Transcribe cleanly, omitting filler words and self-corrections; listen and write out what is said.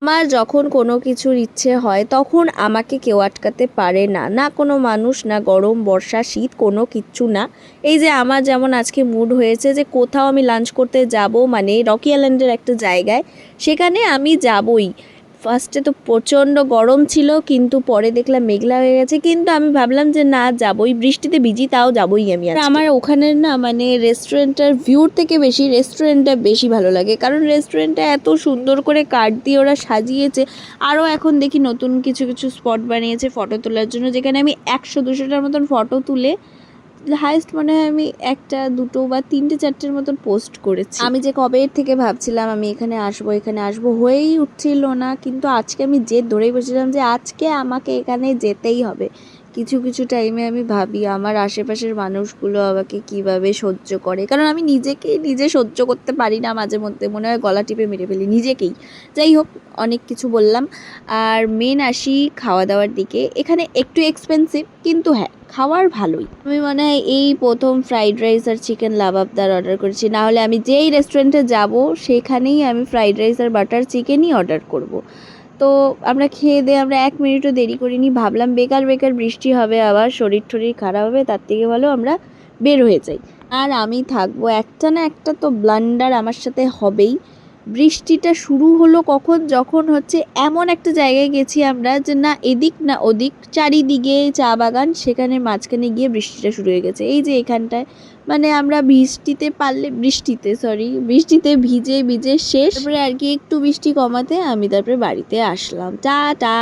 আমার যখন কোনো কিছুর ইচ্ছে হয় তখন আমাকে কেউ আটকাতে পারে না, না কোনো মানুষ, না গরম বর্ষা শীত, কোনো কিচ্ছু না। এই যে আমার যেমন আজকে মুড হয়েছে যে কোথাও আমি লাঞ্চ করতে যাব, মানে রকি আইল্যান্ডের একটা জায়গায়, সেখানে আমি যাবই। ফার্স্টে তো প্রচণ্ড গরম ছিল, কিন্তু পরে দেখলাম মেঘলা হয়ে গেছে, কিন্তু আমি ভাবলাম যে না, যাবই, বৃষ্টিতে ভিজি তাও যাবই আমি। আর আমার ওখানের না, মানে রেস্টুরেন্টটার ভিউর থেকে বেশি রেস্টুরেন্টটা বেশি ভালো লাগে, কারণ রেস্টুরেন্টটা এত সুন্দর করে কাঠ দিয়ে ওরা সাজিয়েছে। আরও এখন দেখি নতুন কিছু কিছু স্পট বানিয়েছে ফটো তোলার জন্য, যেখানে আমি 100-200টার মতন ফটো তুলে হাইস্ট মনে হয় আমি একটা দুটো বা তিনটে চারটের মতন পোস্ট করেছি। আমি যে কবে থেকে ভাবছিলাম আমি এখানে আসবো হয়েই উঠছিল না, কিন্তু আজকে আমি জেদ ধরেই বসেছিলাম যে আজকে আমাকে এখানে যেতেই হবে। কিছু কিছু টাইমে আমি ভাবি আমার আশেপাশের মানুষগুলো আমাকে কিভাবে সহ্য করে, কারণ আমি নিজেকেই নিজে সহ্য করতে পারি না, মাঝে মধ্যে মনে হয় গলা টিপে মেরে ফেলি নিজেকেই। যাই হোক, অনেক কিছু বললাম। আর মেন আসি খাওয়া দাওয়ার দিকে। এখানে একটু এক্সপেন্সিভ, কিন্তু হ্যাঁ, খাওয়ার ভালোই। আমি মনে হয় এই প্রথম ফ্রাইড রাইস আর চিকেন লাবাবদার অর্ডার করেছি, নাহলে আমি যেই রেস্টুরেন্টে যাব সেখানেই আমি ফ্রাইড রাইস আর বাটার চিকেনই অর্ডার করব। তো আমরা খেয়ে দিয়ে আমরা 1 মিনিটও দেরি করিনি, ভাবলাম বেকার বেকার বৃষ্টি হবে, আবার শরীর টরীর খারাপ হবে, তার থেকে ভালো আমরা বের হয়ে যাই। আর আমি থাকবো, একটা না একটা তো ব্লান্ডার আমার সাথে হবেই। বৃষ্টিটা শুরু হলো কখন, যখন হচ্ছে এমন একটা জায়গায় গেছি আমরা যে না এদিক না ওদিক, চারিদিকে চা বাগান, সেখানে মাঝখানে গিয়ে বৃষ্টিটা শুরু হয়ে গেছে। এই যে এখানটায়, মানে আমরা বৃষ্টিতে ভিজে ভিজে শেষ। তারপরে আর কি একটু বৃষ্টি কমাতে আমি তারপরে বাড়িতে আসলাম। টাটা।